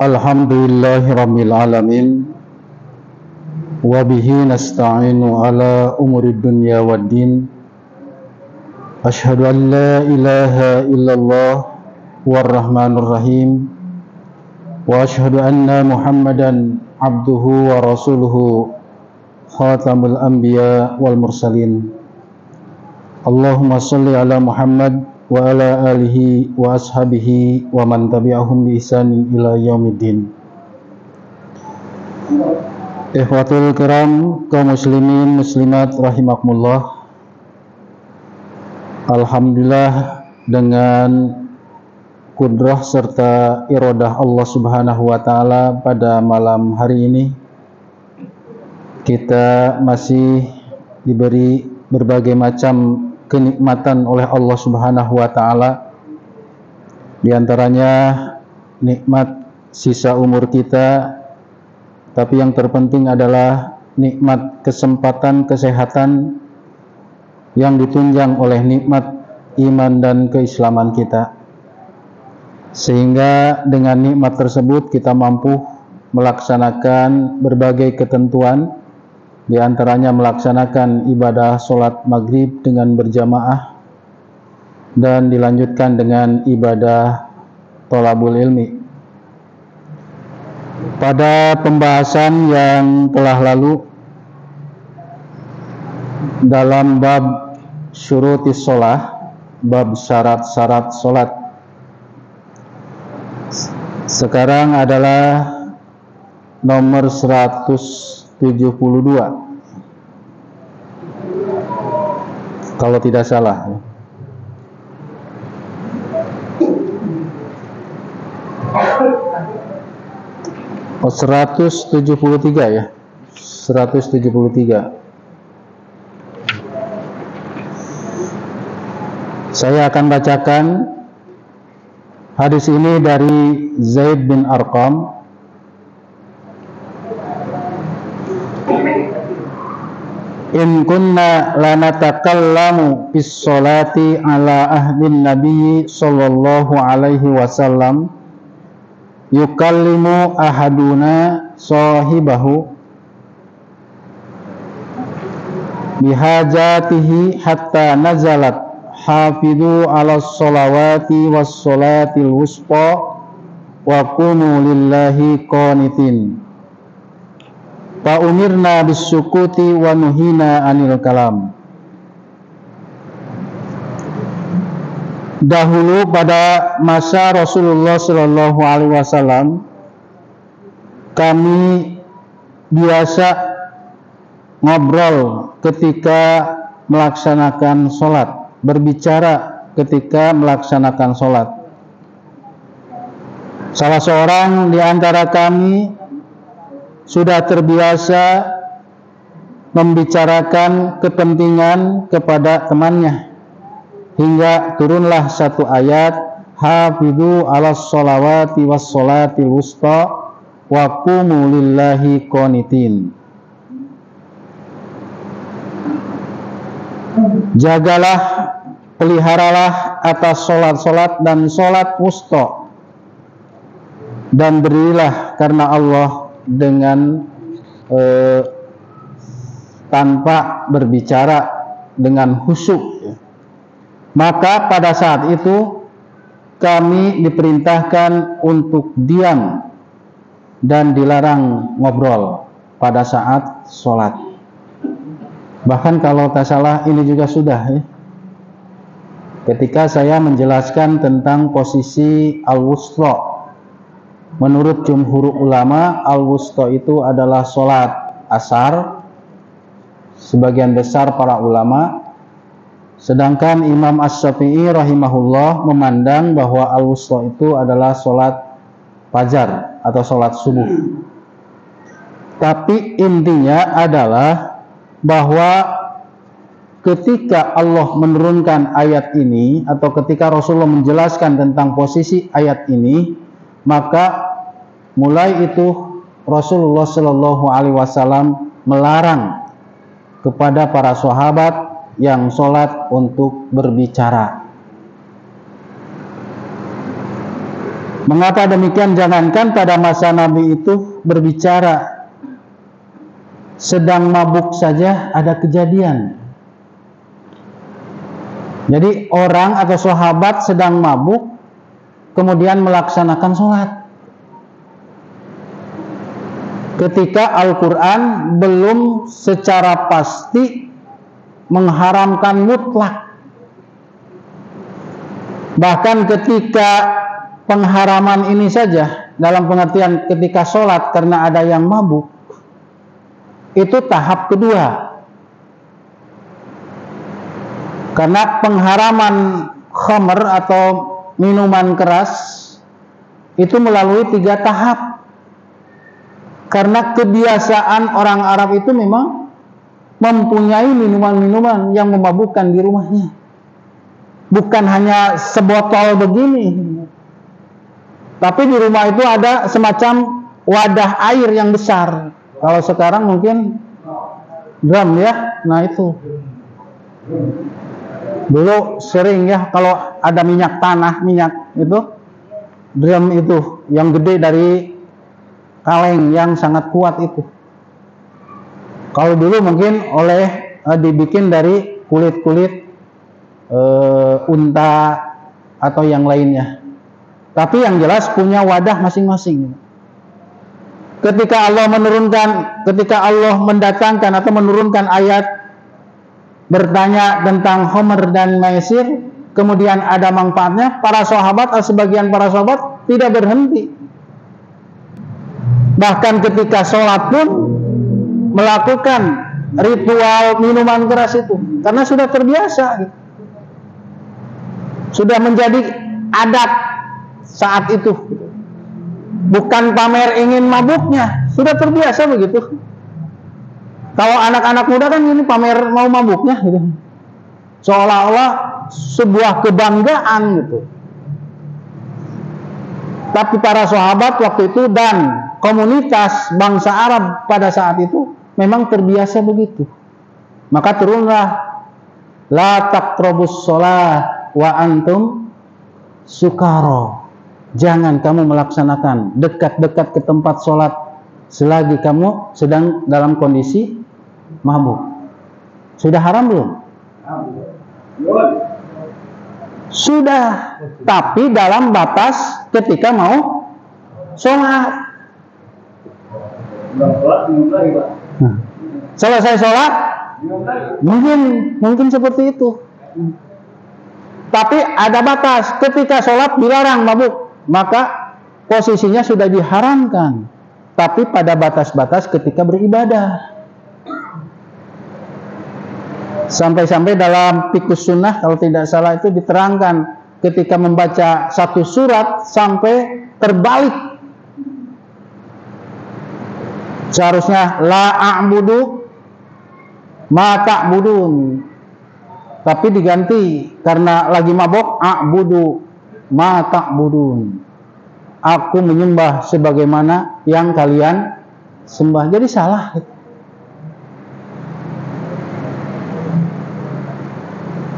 Alhamdulillahirabbil alamin wa bihi nasta'inu ala umurid dunya waddin. Asyhadu an la ilaha illallah warrahmanur rahim wa asyhadu anna Muhammadan abduhu wa rasuluhu khatamul anbiya wal mursalin. Allahumma shalli ala Muhammad wa ala alihi wa ashabihi wa man tabi'ahum bi ihsanin ila yaumiddin. Ikhwatul kiram, kaum muslimin muslimat rahimakumullah. Alhamdulillah, dengan kudrah serta iradah Allah Subhanahu wa taala, pada malam hari ini kita masih diberi berbagai macam kenikmatan oleh Allah Subhanahu wa taala. Di antaranya nikmat sisa umur kita, tapi yang terpenting adalah nikmat kesempatan kesehatan yang ditunjang oleh nikmat iman dan keislaman kita, sehingga dengan nikmat tersebut kita mampu melaksanakan berbagai ketentuan, di antaranya melaksanakan ibadah sholat maghrib dengan berjamaah dan dilanjutkan dengan ibadah thalabul ilmi. Pada pembahasan yang telah lalu dalam bab syurutis sholah, bab syarat-syarat sholat, sekarang adalah nomor 172 kalau tidak salah. Oh, 173 ya. 173. Saya akan bacakan hadis ini dari Zaid bin Arqam. In kunna lanatakallamu bis sholati ala ahdin nabiyyi sallallahu alaihi wasallam yukallimu ahaduna sahibahu bihajatihi hatta nazalat hafidhu ala sholawati was sholatil wusqa wa qumu lillahi qanitin. Fa umirna bisyukuti wa nuhina anil kalam. Dahulu pada masa Rasulullah Shallallahu Alaihi Wasallam, kami biasa ngobrol ketika melaksanakan sholat, berbicara ketika melaksanakan sholat. Salah seorang di antara kami sudah terbiasa membicarakan kepentingan kepada temannya, hingga turunlah satu ayat, hafidhu ala sholawati was sholatil wusta wa qumu lillahi qanitin. Jagalah, peliharalah atas sholat-sholat dan sholat wusta, dan berdirilah karena Allah dengan tanpa berbicara, dengan khusyuk. Maka pada saat itu kami diperintahkan untuk diam dan dilarang ngobrol pada saat sholat. Bahkan kalau tak salah ini juga sudah ya, ketika saya menjelaskan tentang posisi al-wusta. Menurut jumhur ulama, al-wusta itu adalah sholat asar, sebagian besar para ulama. Sedangkan Imam Asy-Syafi'i rahimahullah memandang bahwa al-wusta itu adalah sholat fajar atau sholat subuh. Tapi intinya adalah bahwa ketika Allah menurunkan ayat ini, atau ketika Rasulullah menjelaskan tentang posisi ayat ini, maka mulai itu Rasulullah Shallallahu Alaihi Wasallam melarang kepada para sahabat yang sholat untuk berbicara. Mengapa demikian? Jangankan pada masa Nabi itu berbicara, sedang mabuk saja ada kejadian. Jadi orang atau sahabat sedang mabuk, kemudian melaksanakan sholat. Ketika Al-Quran belum secara pasti mengharamkan mutlak. Bahkan ketika pengharaman ini saja, dalam pengertian ketika sholat karena ada yang mabuk, itu tahap kedua. Karena pengharaman khamr atau minuman keras itu melalui 3 tahap. Karena kebiasaan orang Arab itu memang mempunyai minuman-minuman yang memabukkan di rumahnya. Bukan hanya sebotol begini, tapi di rumah itu ada semacam wadah air yang besar. Kalau sekarang mungkin drum ya. Nah itu dulu sering ya, kalau ada minyak tanah, minyak itu drum itu yang gede dari kaleng yang sangat kuat itu. Kalau dulu mungkin dibikin dari kulit-kulit unta atau yang lainnya. Tapi yang jelas punya wadah masing-masing. Ketika Allah mendatangkan atau menurunkan ayat bertanya tentang Khamr dan Maisir, kemudian ada manfaatnya, sebagian para sahabat tidak berhenti. Bahkan ketika sholat pun melakukan ritual minuman keras itu, karena sudah terbiasa gitu. Sudah menjadi adat saat itu. Bukan pamer ingin mabuknya, sudah terbiasa begitu. Kalau anak-anak muda kan ini pamer mau mabuknya gitu. Seolah-olah sebuah kebanggaan gitu. Tapi para sahabat waktu itu dan komunitas bangsa Arab pada saat itu memang terbiasa begitu. Maka turunlah la taqrabus shalah wa antum sukara. Jangan kamu melaksanakan dekat-dekat ke tempat sholat selagi kamu sedang dalam kondisi mabuk. Sudah haram belum? Sudah, tapi dalam batas ketika mau sholat. Selesai sholat mungkin seperti itu. Tapi ada batas, ketika sholat dilarang mabuk, maka posisinya sudah diharamkan. Tapi pada batas-batas ketika beribadah. Sampai-sampai dalam Fiqhus Sunnah kalau tidak salah itu diterangkan, ketika membaca satu surat sampai terbalik, seharusnya la a'budu ma ta'budun, tapi diganti karena lagi mabok, a'budu ma ta'budun, aku menyembah sebagaimana yang kalian sembah. Jadi salah.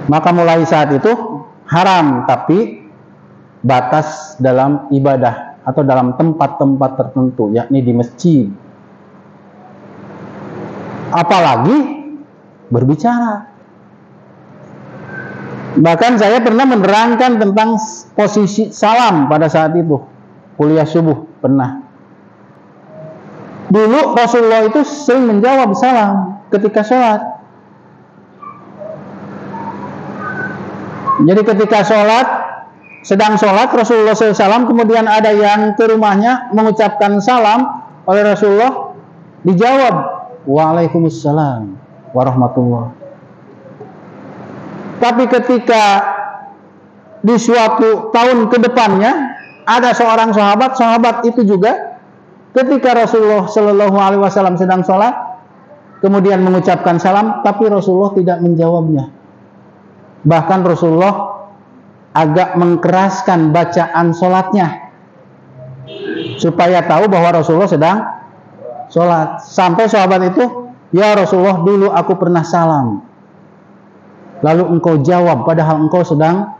Maka mulai saat itu haram, tapi batas dalam ibadah atau dalam tempat-tempat tertentu, yakni di masjid. Apalagi berbicara. Bahkan saya pernah menerangkan tentang posisi salam pada saat itu, kuliah subuh pernah. Dulu Rasulullah itu sering menjawab salam ketika sholat. Jadi ketika sedang sholat Rasulullah SAW, kemudian ada yang ke rumahnya mengucapkan salam oleh Rasulullah, dijawab Waalaikumsalam warahmatullah. Tapi ketika di suatu tahun ke depannya ada seorang sahabat itu juga ketika Rasulullah SAW sedang sholat, kemudian mengucapkan salam, tapi Rasulullah tidak menjawabnya. Bahkan Rasulullah agak mengkeraskan bacaan sholatnya supaya tahu bahwa Rasulullah sedang sholat. Sampai sahabat itu, ya Rasulullah, dulu aku pernah salam, lalu engkau jawab padahal engkau sedang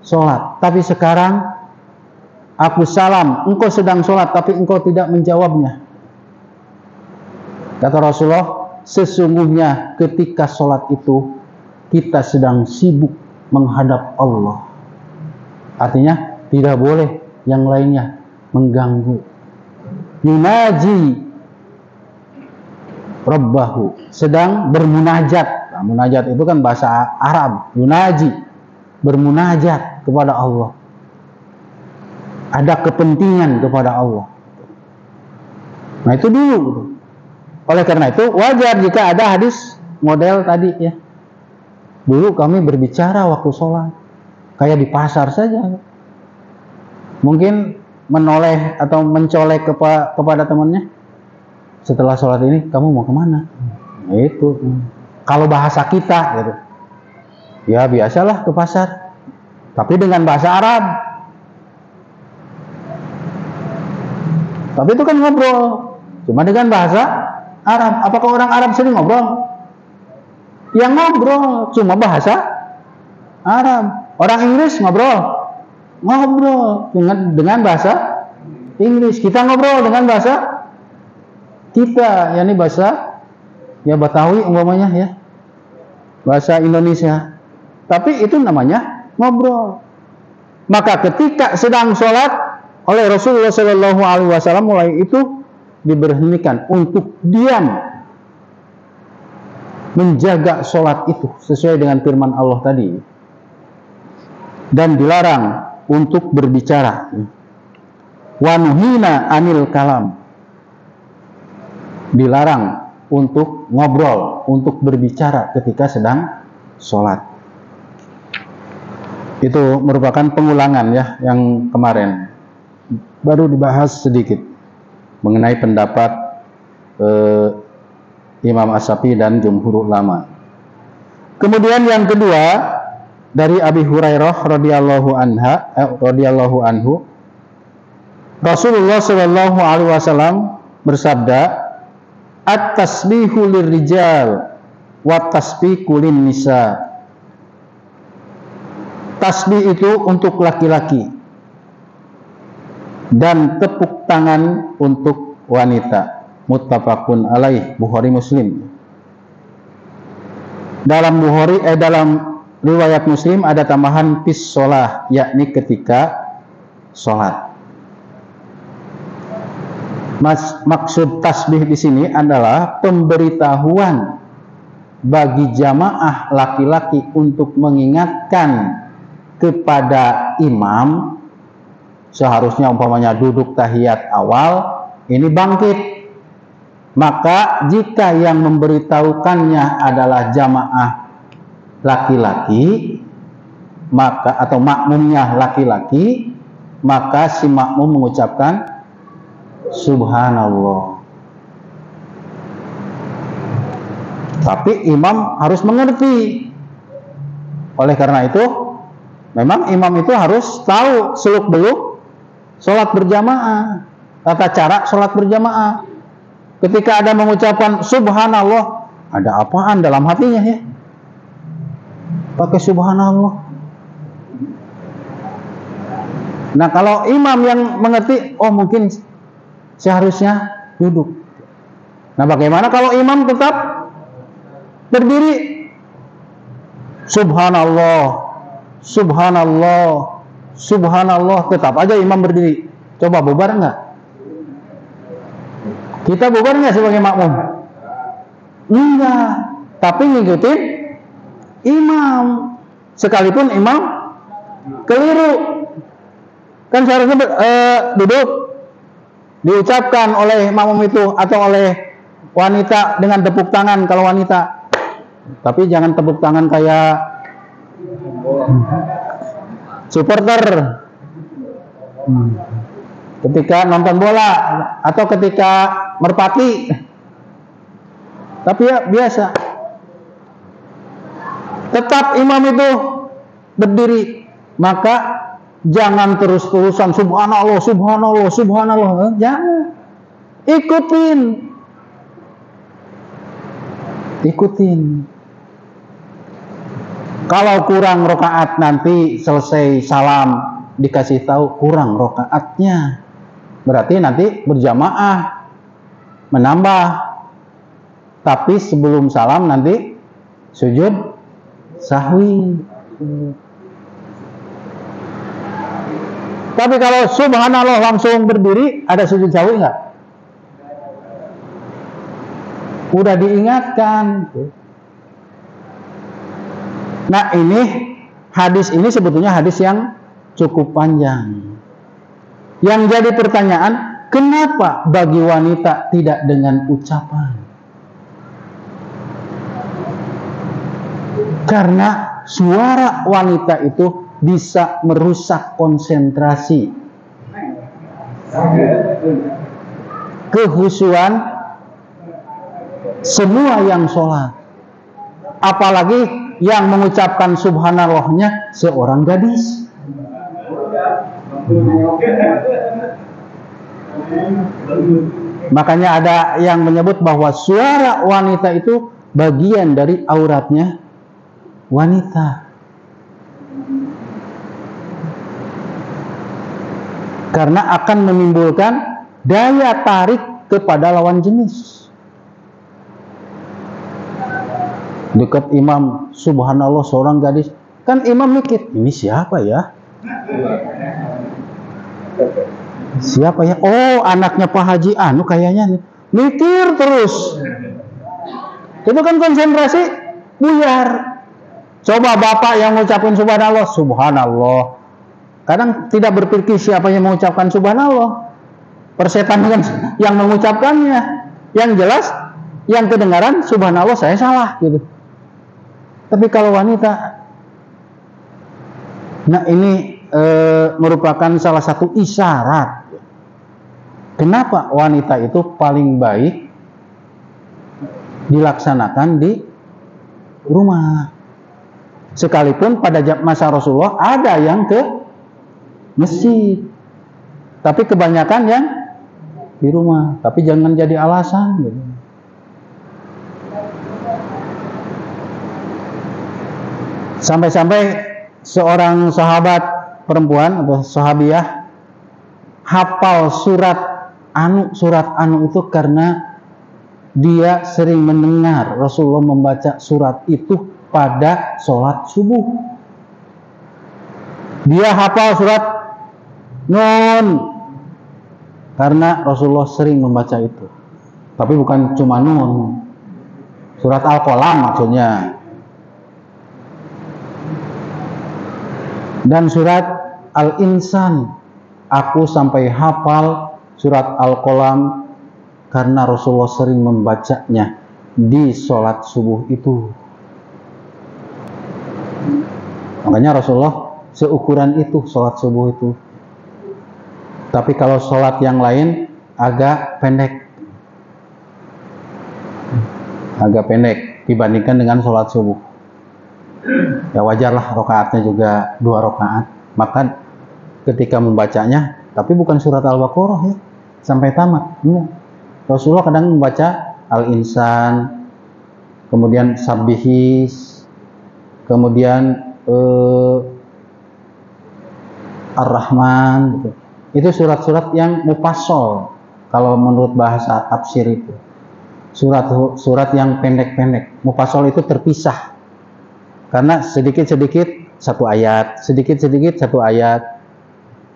sholat. Tapi sekarang aku salam, engkau sedang sholat tapi engkau tidak menjawabnya. Kata Rasulullah, sesungguhnya ketika sholat itu kita sedang sibuk menghadap Allah. Artinya tidak boleh yang lainnya mengganggu. Yunaji Rabbahu, sedang bermunajat. Nah, munajat itu kan bahasa Arab. Yunaji, bermunajat kepada Allah. Ada kepentingan kepada Allah. Nah itu dulu. Oleh karena itu wajar jika ada hadis model tadi ya. Dulu kami berbicara waktu sholat, kayak di pasar saja. Mungkin menoleh atau mencolek kepada temannya. Setelah sholat ini kamu mau kemana? Nah, itu. Kalau bahasa kita gitu. Ya biasalah ke pasar. Tapi dengan bahasa Arab. Tapi itu kan ngobrol. Cuma dengan bahasa Arab. Apakah orang Arab sering ngobrol? Yang ngobrol cuma bahasa Arab. Orang Inggris ngobrol dengan bahasa Inggris. Kita ngobrol dengan bahasa kita, yakni bahasa ya Betawi umpamanya ya, bahasa Indonesia. Tapi itu namanya ngobrol. Maka ketika sedang sholat oleh Rasulullah SAW mulai itu diberhentikan untuk diam, menjaga sholat itu sesuai dengan firman Allah tadi, dan dilarang untuk berbicara. Wa nuhina anil kalam, dilarang untuk ngobrol, untuk berbicara ketika sedang sholat. Itu merupakan pengulangan ya yang kemarin baru dibahas sedikit mengenai pendapat Imam As-Syafi'i dan jumhur ulama. Kemudian yang kedua dari Abi Hurairah radhiyallahu anhu, Rasulullah Shallallahu alaihi wasallam bersabda, at-tasbihu lirrijal wa tasbihu linnisa. Tasbih itu untuk laki-laki dan tepuk tangan untuk wanita. Muttafaqun alaih, Bukhari Muslim. Dalam riwayat Muslim ada tambahan fis sholah, yakni ketika sholat. Maksud tasbih di sini adalah pemberitahuan bagi jamaah laki-laki untuk mengingatkan kepada imam, seharusnya umpamanya duduk tahiyat awal, ini bangkit. Maka jika yang memberitahukannya adalah jamaah laki-laki, maka atau makmumnya laki-laki, maka si makmum mengucapkan subhanallah. Tapi imam harus mengerti. Oleh karena itu, memang imam itu harus tahu seluk-beluk sholat berjamaah, tata cara sholat berjamaah. Ketika ada mengucapkan subhanallah, ada apaan dalam hatinya ya? Pakai subhanallah. Nah kalau imam yang mengerti, oh mungkin seharusnya duduk. Nah bagaimana kalau imam tetap berdiri? Subhanallah, subhanallah, subhanallah, tetap aja imam berdiri. Coba bubar enggak? Kita bubar enggak sebagai makmum? Enggak, tapi ngikutin imam. Sekalipun imam keliru, kan seharusnya duduk, diucapkan oleh makmum itu atau oleh wanita dengan tepuk tangan kalau wanita. Tapi jangan tepuk tangan kayak supporter ketika nonton bola atau ketika merpati. Tapi ya biasa. Tetap imam itu berdiri, maka jangan terus-terusan subhanallah, subhanallah, subhanallah. Jangan. Ikutin. Kalau kurang rakaat nanti selesai salam, dikasih tahu kurang rokaatnya, berarti nanti berjamaah menambah, tapi sebelum salam nanti sujud sahwi. Tapi kalau subhanallah langsung berdiri, ada sujud sahwi nggak? Udah diingatkan. Nah, ini hadis ini sebetulnya hadis yang cukup panjang. Yang jadi pertanyaan, kenapa bagi wanita tidak dengan ucapan? Karena suara wanita itu bisa merusak konsentrasi, kehusuan semua yang sholat. Apalagi yang mengucapkan subhanallahnya seorang gadis. Makanya ada yang menyebut bahwa suara wanita itu bagian dari auratnya wanita. Karena akan menimbulkan daya tarik kepada lawan jenis. Dekat imam, subhanallah seorang gadis, kan imam mikir, ini siapa ya? Siapa ya? Oh, anaknya Pak Haji Anu kayaknya nih. Mikir terus. Itu kan konsentrasi buyar. Coba bapak yang mengucapkan subhanallah, subhanallah. Kadang tidak berpikir siapa yang mengucapkan subhanallah. Persetan kan yang mengucapkannya. Yang jelas, yang kedengaran subhanallah saya salah gitu. Tapi kalau wanita, nah ini merupakan salah satu isyarat. Kenapa wanita itu paling baik dilaksanakan di rumah? Sekalipun pada masa Rasulullah ada yang ke masjid, tapi kebanyakan yang di rumah. Tapi jangan jadi alasan gitu. Sampai-sampai seorang sahabat perempuan atau sahabiah hafal surat anu itu karena dia sering mendengar Rasulullah membaca surat itu pada sholat subuh. Dia hafal surat Nun karena Rasulullah sering membaca itu. Tapi bukan cuma Nun, surat Al-Qalam maksudnya. Dan surat Al-Insan, aku sampai hafal surat Al-Qalam karena Rasulullah sering membacanya di sholat subuh itu. Makanya Rasulullah seukuran itu sholat subuh itu. Tapi kalau sholat yang lain agak pendek. Agak pendek dibandingkan dengan sholat subuh. Ya wajarlah rokaatnya juga 2 rokaat. Maka ketika membacanya, tapi bukan surat Al-Baqarah ya, sampai tamat. Enggak. Rasulullah kadang membaca Al-Insan, kemudian Sabbihis, kemudian Ar-Rahman gitu. Itu surat-surat yang mufassal kalau menurut bahasa tafsir itu. Surat yang pendek-pendek. Mufassal itu terpisah. Karena sedikit-sedikit satu ayat, sedikit-sedikit satu ayat.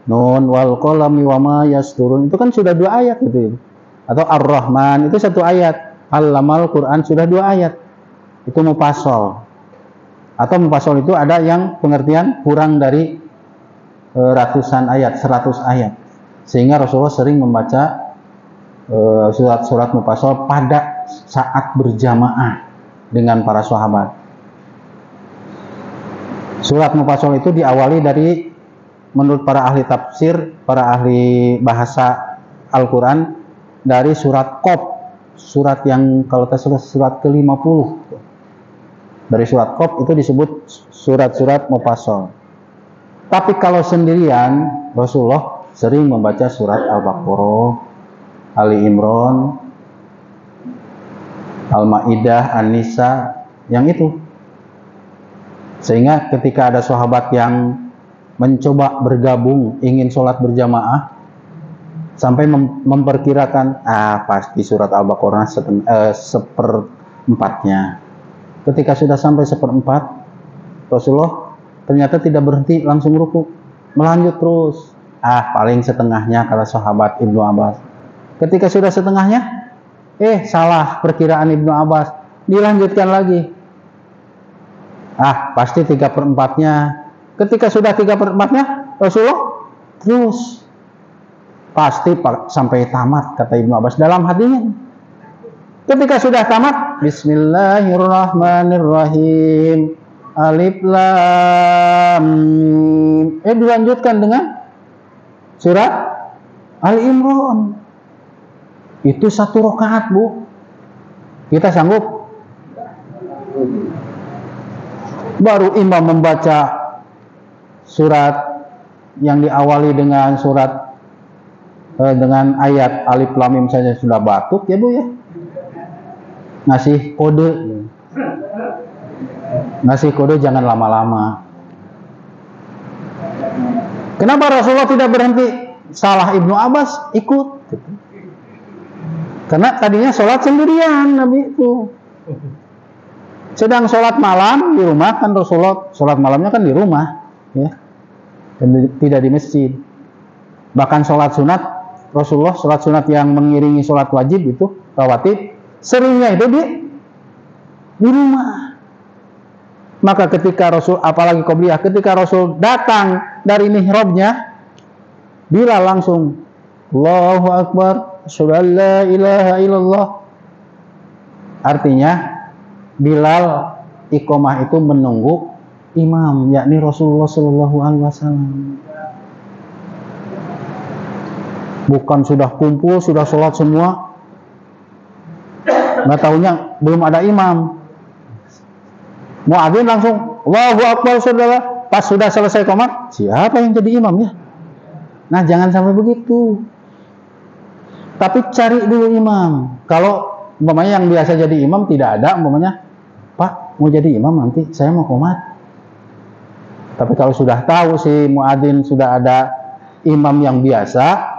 Nun wal qalami wama yasturun itu kan sudah 2 ayat gitu. Atau Ar-Rahman itu 1 ayat. Allamal Quran sudah 2 ayat. Itu mufassal. Atau mufassal itu ada yang pengertian kurang dari ratusan ayat, 100 ayat. Sehingga Rasulullah sering membaca surat-surat mufassal pada saat berjamaah dengan para sahabat. Surat mufassal itu diawali dari, menurut para ahli tafsir, para ahli bahasa Al-Quran, dari surat Qaf, surat yang kalau tak salah surat ke-50. Dari surat Qaf itu disebut surat-surat mufassal. Tapi kalau sendirian, Rasulullah sering membaca surat Al-Baqarah, Ali Imran, Al-Maidah, An-Nisa, yang itu. Sehingga ketika ada sahabat yang mencoba bergabung, ingin sholat berjamaah, sampai memperkirakan, pasti surat Al-Baqarah seperempatnya. Ketika sudah sampai seperempat, Rasulullah ternyata tidak berhenti, langsung ruku, melanjut terus. Paling setengahnya, kata sahabat Ibnu Abbas. Ketika sudah setengahnya, salah perkiraan Ibnu Abbas, dilanjutkan lagi. Pasti 3/4-nya. Ketika sudah 3/4-nya, Rasulullah terus. Pasti sampai tamat, kata Ibnu Abbas dalam hatinya. Ketika sudah tamat, Bismillahirrahmanirrahim, Alif Lam Mim. Dilanjutkan dengan surat Ali Imran. Itu 1 rakaat, Bu. Kita sanggup? Baru imam membaca surat yang diawali dengan dengan ayat Alif Lam Mim saja sudah batuk ya, Bu ya. Ngasih kode jangan lama-lama. Kenapa Rasulullah tidak berhenti? Salah Ibnu Abbas, ikut. Karena tadinya sholat sendirian Nabi itu. Sedang sholat malam di rumah, kan Rasulullah sholat malamnya kan di rumah, ya, dan tidak di masjid. Bahkan sholat sunat, Rasulullah sholat sunat yang mengiringi sholat wajib itu rawatib, seringnya itu di rumah. Maka ketika Rasul, apalagi qobliyah, ketika Rasul datang dari mihrabnya, Bilal langsung Allahu Akbar, asyhadu an la ilaha illallah. Artinya Bilal iqomah itu menunggu imam, yakni Rasulullah Shallallahu Alaihi Wasallam. Bukan sudah kumpul, sudah sholat semua, nggak tahunya belum ada imam. Muadzin langsung Allahu Akbar, saudara. Pas sudah selesai qomat, siapa yang jadi imam ya? Nah, jangan sampai begitu. Tapi cari dulu imam. Kalau umpamanya yang biasa jadi imam tidak ada, umpamanya Pak mau jadi imam nanti saya mau qomat. Tapi kalau sudah tahu si muadzin sudah ada imam yang biasa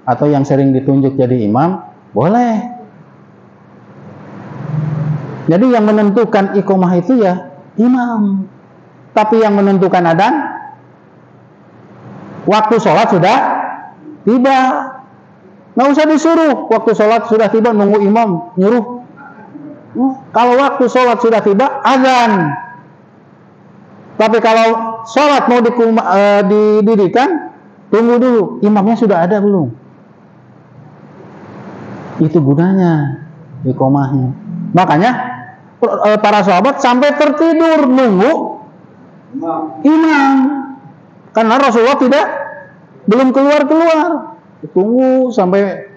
atau yang sering ditunjuk jadi imam, boleh. Jadi yang menentukan iqomah itu ya imam. Tapi yang menentukan adzan, waktu sholat sudah tiba. Nggak usah disuruh, waktu sholat sudah tiba nunggu imam nyuruh. Kalau waktu sholat sudah tiba, azan. Tapi kalau sholat mau didirikan, tunggu dulu, imamnya sudah ada belum? Itu gunanya iqomahnya. Makanya para sahabat sampai tertidur nunggu imam, karena Rasulullah belum keluar. Tunggu sampai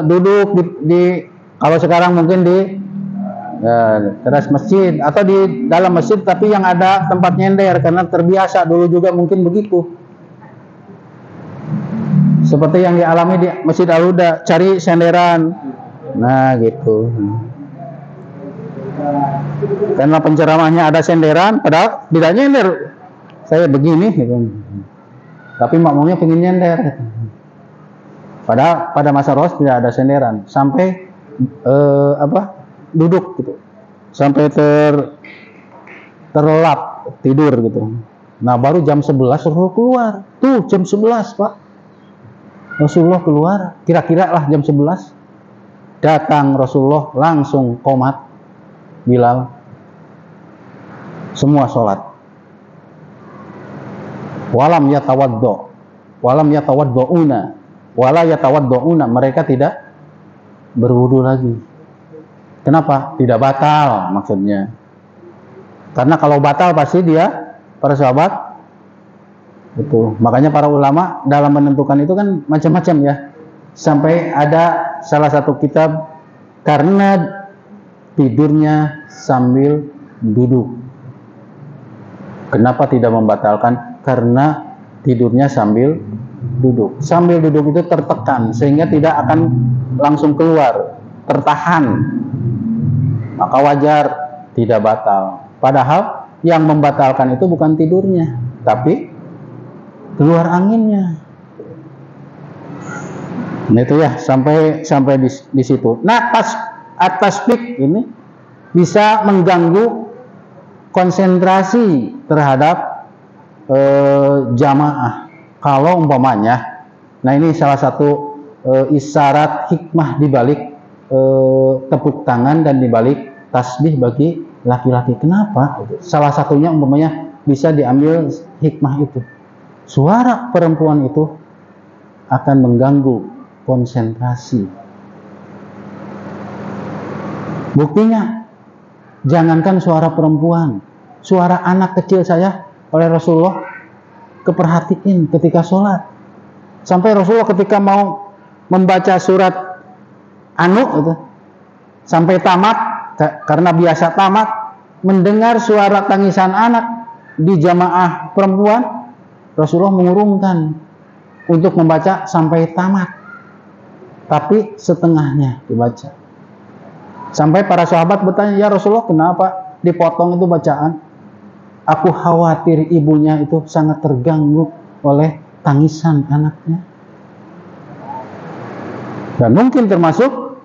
duduk di kalau sekarang mungkin di teras masjid atau di dalam masjid, tapi yang ada tempat nyender, karena terbiasa dulu juga mungkin begitu. Seperti yang dialami di Masjid Al-Huda, cari senderan. Nah, gitu. Karena penceramahnya ada senderan, padahal tidak nyender. Saya begini gitu. Tapi makmumnya pengen nyender gitu. Padahal pada masa Rasul tidak ada senderan, sampai duduk gitu, sampai terlelap tidur gitu. Nah, baru jam 11 Rasulullah keluar. Tuh jam 11 Pak, Rasulullah keluar, kira-kira lah jam 11. Datang Rasulullah langsung qomat Bilal, semua sholat. Walam yatawaddo'una wala yatawaddo'una, mereka tidak berwudu lagi. Kenapa? Tidak batal maksudnya. Karena kalau batal pasti dia, para sahabat itu. Makanya para ulama dalam menentukan itu kan macam-macam ya. Sampai ada salah satu kitab karena tidurnya sambil duduk. Kenapa tidak membatalkan? Karena tidurnya sambil duduk. Sambil duduk itu tertekan sehingga tidak akan langsung keluar, tertahan. Maka wajar, tidak batal. Padahal yang membatalkan itu bukan tidurnya, tapi keluar anginnya. Nah itu ya, sampai di situ. Nah, tasbih ini bisa mengganggu konsentrasi terhadap jamaah. Kalau umpamanya, nah ini salah satu isyarat hikmah dibalik tepuk tangan dan dibalik tasbih bagi laki-laki. Kenapa? Salah satunya umpamanya bisa diambil hikmah itu. Suara perempuan itu akan mengganggu konsentrasi. Buktinya, jangankan suara perempuan, suara anak kecil saya oleh Rasulullah keperhatiin ketika sholat. Sampai Rasulullah ketika mau membaca surat itu, sampai tamat, karena biasa tamat, mendengar suara tangisan anak di jamaah perempuan, Rasulullah mengurungkan untuk membaca sampai tamat. Tapi setengahnya dibaca. Sampai para sahabat bertanya, ya Rasulullah, kenapa dipotong itu bacaan? Aku khawatir ibunya itu sangat terganggu oleh tangisan anaknya. Dan mungkin termasuk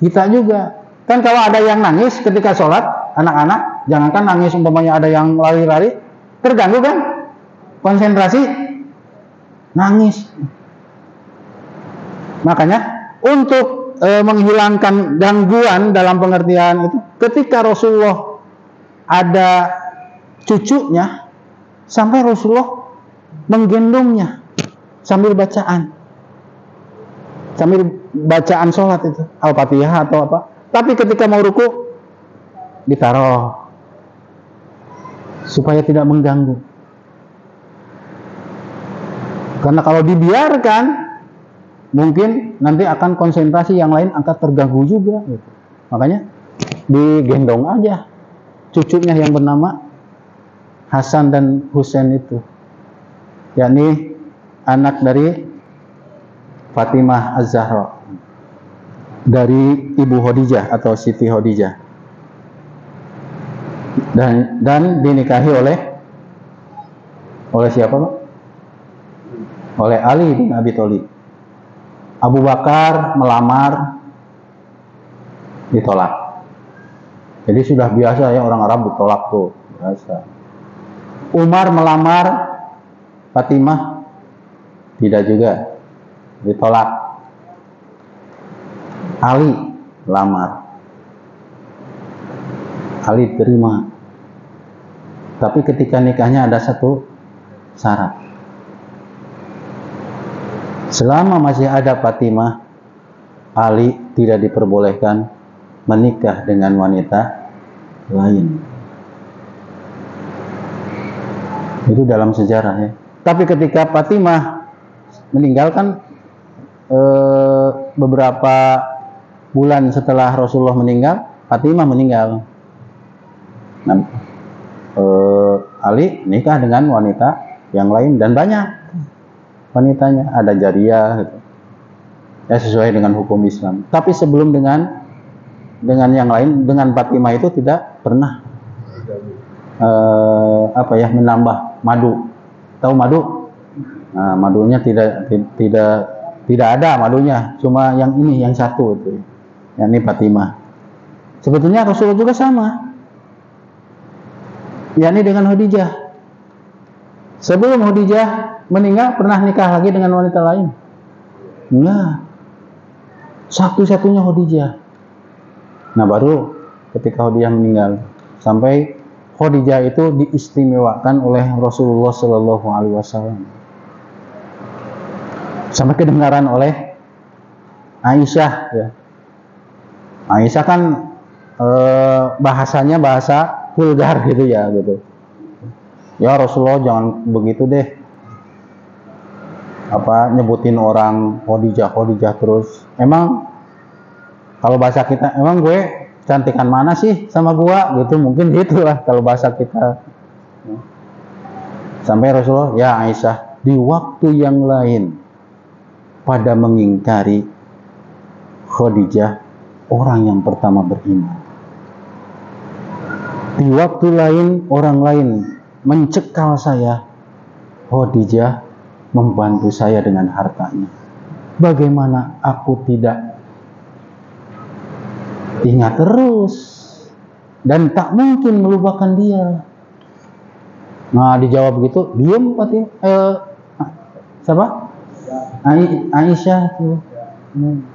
kita juga. Kan kalau ada yang nangis ketika sholat, anak-anak, jangankan nangis umpamanya ada yang lari-lari, terganggu kan? Konsentrasi, nangis. Makanya untuk menghilangkan gangguan dalam pengertian itu, ketika Rasulullah ada cucunya, sampai Rasulullah menggendongnya sambil bacaan sholat itu, Al-Fatihah atau apa. Tapi ketika mau ruku ditaruh supaya tidak mengganggu. Karena kalau dibiarkan, mungkin nanti akan konsentrasi yang lain akan terganggu juga gitu. Makanya digendong aja cucunya yang bernama Hasan dan Husain itu, yakni anak dari Fatimah Az-Zahra, dari Ibu Khadijah atau Siti Khadijah, dan dinikahi oleh siapa, Pak? Oleh Ali bin Abi Thalib. Abu Bakar melamar, ditolak. Jadi sudah biasa ya orang Arab ditolak tuh, biasa. Umar melamar Fatimah, tidak juga, ditolak. Ali lamar, Ali terima. Tapi ketika nikahnya ada satu syarat. Selama masih ada Fatimah, Ali tidak diperbolehkan menikah dengan wanita lain. Itu dalam sejarah ya. Tapi ketika Fatimah meninggalkan beberapa bulan setelah Rasulullah meninggal, Fatimah meninggal. Nah, Ali nikah dengan wanita yang lain dan banyak wanitanya, ada jariyah gitu. Ya sesuai dengan hukum Islam. Tapi sebelum dengan yang lain, dengan Fatimah itu tidak pernah menambah madu. Tahu madu? Nah, madunya tidak ada madunya, cuma yang ini yang satu itu, yakni Fatimah. Sebetulnya Rasulullah juga sama, yakni dengan Khadijah. Sebelum Khadijah meninggal pernah nikah lagi dengan wanita lain? Enggak. Satu-satunya Khadijah. Nah baru ketika Khadijah meninggal, sampai Khadijah itu diistimewakan oleh Rasulullah Shallallahu Alaihi Wasallam. Sampai kedengaran oleh Aisyah. Ya. Aisyah kan bahasanya bahasa vulgar gitu ya gitu. Ya Rasulullah jangan begitu deh, nyebutin orang Khadijah terus. Emang kalau bahasa kita, emang gue cantikan mana sih sama gua gitu, mungkin gitulah kalau bahasa kita. Sampai Rasulullah, ya Aisyah, di waktu yang lain pada mengingkari Khadijah, orang yang pertama beriman. Di waktu lain orang lain mencekal saya, Khadijah membantu saya dengan hartanya. Bagaimana aku tidak ingat terus dan tak mungkin melupakan dia. Nah, dijawab begitu, diam siapa? Aisyah tuh.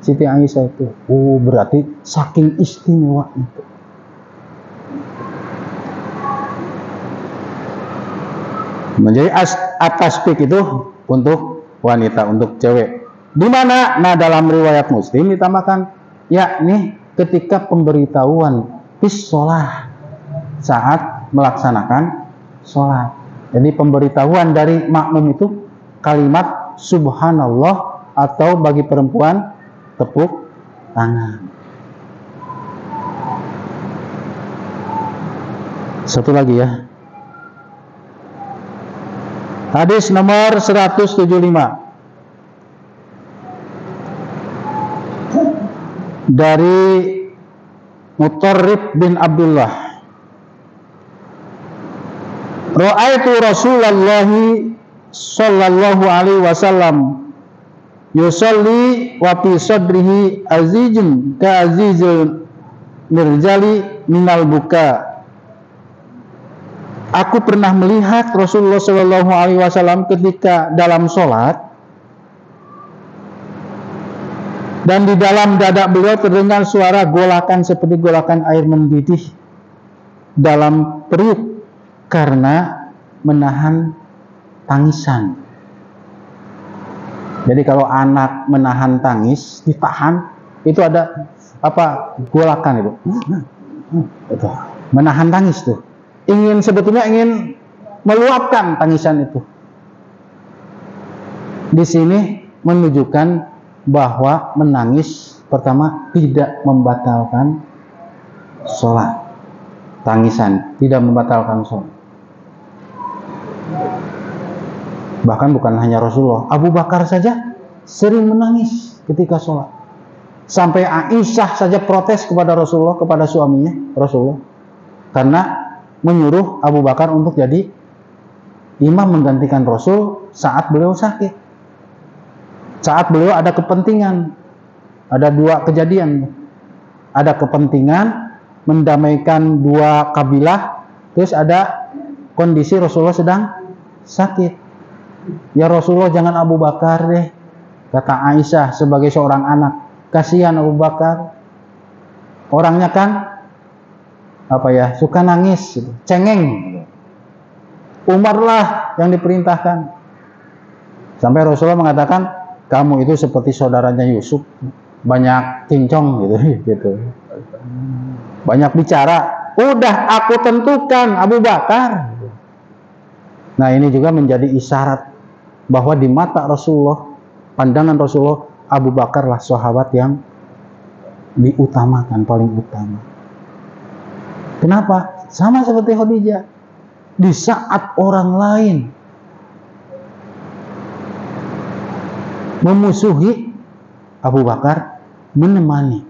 Siti Aisyah itu. Oh, berarti saking istimewanya itu. Menjadi at-tasbih itu untuk wanita, untuk cewek. Di mana? Nah, dalam riwayat Muslim ditambahkan, yakni ketika pemberitahuan bis sholat, saat melaksanakan sholat. Jadi pemberitahuan dari makmum itu kalimat subhanallah, atau bagi perempuan tepuk tangan. Satu lagi ya. Hadis nomor 175 dari Mutarrib bin Abdullah. Ra'aitu Rasulullah sallallahu alaihi wasallam yusalli wa fi sadrihi azizun ka azizul mirjali minal buka. Aku pernah melihat Rasulullah sallallahu alaihi wasallam ketika dalam sholat, dan di dalam dada beliau terdengar suara golakan seperti golakan air mendidih dalam perut karena menahan tangisan. Jadi kalau anak menahan tangis, ditahan, itu ada golakan itu. Itu menahan tangis tuh. Sebetulnya ingin meluapkan tangisan itu. Di sini menunjukkan bahwa menangis pertama tidak membatalkan sholat. Tangisan tidak membatalkan sholat. Bahkan bukan hanya Rasulullah, Abu Bakar saja sering menangis ketika sholat. Sampai Aisyah saja protes kepada Rasulullah, kepada suaminya Rasulullah, karena menyuruh Abu Bakar untuk jadi imam menggantikan Rasul saat beliau sakit. Saat beliau ada kepentingan, ada dua kejadian. Ada kepentingan mendamaikan dua kabilah, terus ada kondisi Rasulullah sedang sakit. Ya Rasulullah, jangan Abu Bakar deh, kata Aisyah sebagai seorang anak. Kasihan Abu Bakar, orangnya kan suka nangis, cengeng. Umar lah yang diperintahkan. Sampai Rasulullah mengatakan, kamu itu seperti saudaranya Yusuf, banyak cincong gitu. Banyak bicara. Udah aku tentukan Abu Bakar. Nah, ini juga menjadi isyarat bahwa di mata Rasulullah, pandangan Rasulullah, Abu Bakarlah sahabat yang diutamakan, paling utama. Kenapa? Sama seperti Khadijah. Di saat orang lain memusuhi, Abu Bakar menemani.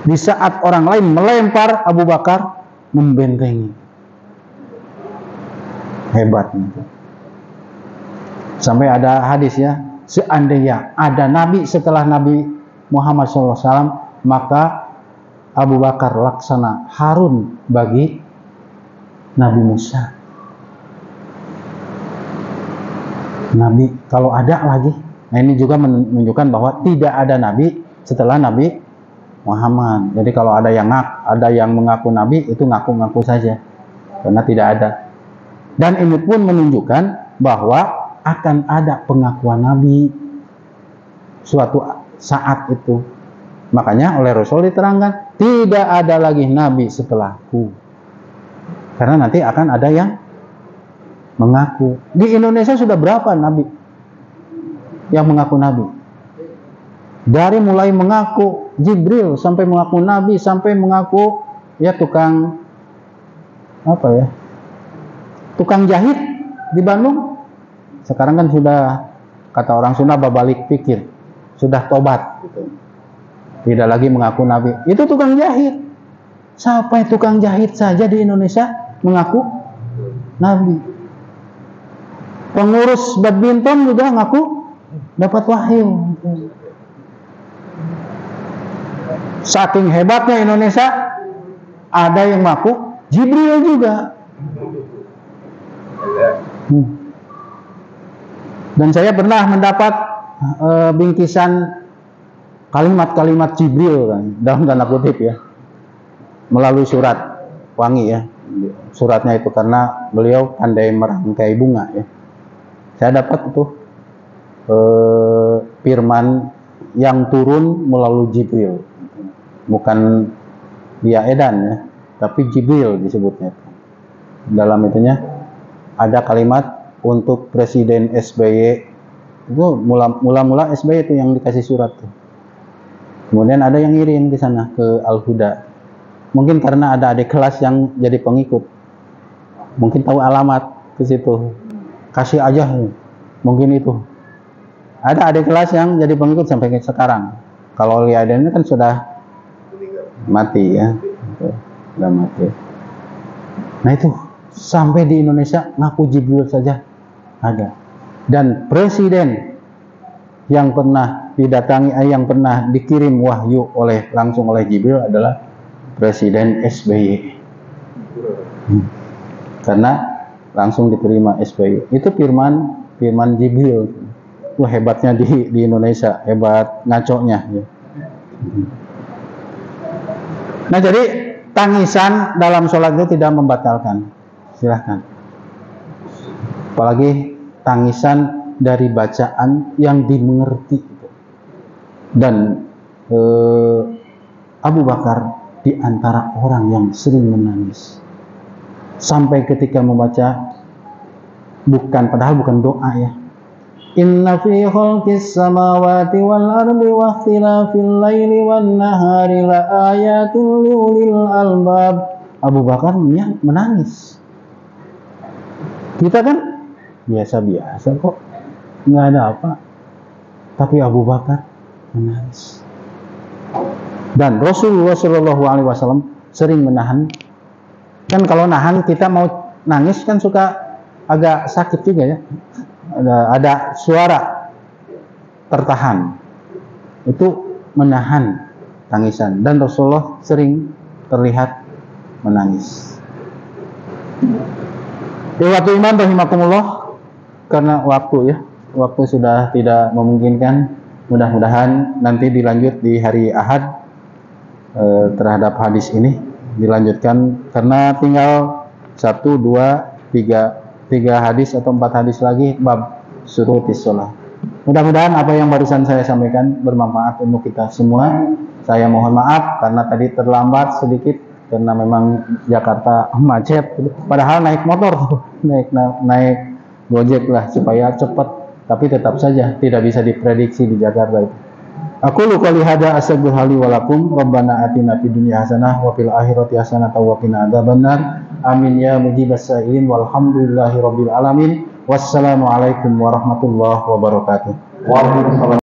Di saat orang lain melempar, Abu Bakar membentengi. Hebatnya itu. Sampai ada hadis ya, seandainya ada nabi setelah Nabi Muhammad SAW, maka Abu Bakar laksana Harun bagi Nabi Musa. Nabi kalau ada lagi. Nah, ini juga menunjukkan bahwa tidak ada nabi setelah Nabi Muhammad. Jadi kalau ada yang mengaku nabi, itu ngaku-ngaku saja, karena tidak ada. Dan ini pun menunjukkan bahwa akan ada pengakuan nabi suatu saat itu. Makanya oleh Rasul diterangkan, tidak ada lagi nabi setelahku. Karena nanti akan ada yang mengaku. Di Indonesia sudah berapa nabi yang mengaku nabi? Dari mulai mengaku Jibril, sampai mengaku nabi, sampai mengaku tukang tukang jahit di Bandung. Sekarang kan sudah, kata orang Sunda, babalik pikir, sudah tobat gitu. Tidak lagi mengaku nabi. Itu tukang jahit. Sampai tukang jahit saja di Indonesia mengaku nabi. Pengurus badminton juga ngaku dapat wahyu. Saking hebatnya Indonesia, ada yang ngaku Jibril juga. Dan saya pernah mendapat bingkisan kalimat-kalimat Jibril kan, dalam tanda kutip ya, melalui surat wangi ya. Suratnya itu karena beliau pandai merangkai bunga ya. Saya dapat itu firman yang turun melalui Jibril, bukan dia Edan ya, tapi Jibril disebutnya. Dalam itunya ada kalimat untuk Presiden SBY, itu mula-mula SBY itu yang dikasih surat tuh. Kemudian ada yang ngirim di sana ke Al-Huda. Mungkin karena ada adik kelas yang jadi pengikut, mungkin tahu alamat ke situ. Kasih aja, mungkin itu. Ada adik kelas yang jadi pengikut sampai sekarang. Kalau Liaden ini kan sudah mati ya, sudah mati. Nah itu sampai di Indonesia ngaku Jibril saja ada. Dan presiden yang pernah didatangi, yang pernah dikirim wahyu langsung oleh Jibril adalah Presiden SBY. Karena langsung diterima SBY. Itu firman Jibril. Wah, hebatnya di Indonesia, hebat ngaconya ya. Nah, jadi tangisan dalam sholat itu tidak membatalkan. Silahkan. Apalagi tangisan dari bacaan yang dimengerti. Dan Abu Bakar di antara orang yang sering menangis. Sampai ketika membaca, padahal bukan doa ya. Inna fi khalqis samawati wal ardi wa ikhtilafil laili wan nahari la ayatul liulil albab. Abu Bakar menangis. Kita kan biasa-biasa kok, nggak ada apa. Tapi Abu Bakar menangis. Dan Rasulullah SAW sering menahan. Kan kalau nahan kita mau nangis kan suka agak sakit juga ya. Ada suara tertahan. Itu menahan tangisan. Dan Rasulullah sering terlihat menangis. Waktu iman rahimakumullah, karena waktu sudah tidak memungkinkan. Mudah-mudahan nanti dilanjut di hari Ahad terhadap hadis ini dilanjutkan, karena tinggal 1, 2, 3 hadis atau 4 hadis lagi bab syurutis shalah. Mudah-mudahan apa yang barusan saya sampaikan bermanfaat untuk kita semua. Saya mohon maaf karena tadi terlambat sedikit karena memang Jakarta macet. Padahal naik motor, naik Gojek lah supaya cepat, tapi tetap saja tidak bisa diprediksi di Jakarta itu. Aku lupa lihada astaghfirullahi wa lakum. Rabbana atina fid dunya hasanah wa fil akhirati hasanah wa qina adzabannar. Amin ya mujibas sa'ilin walhamdulillahi rabbil alamin. Wassalamualaikum warahmatullahi wabarakatuh. Waalaikumsalam.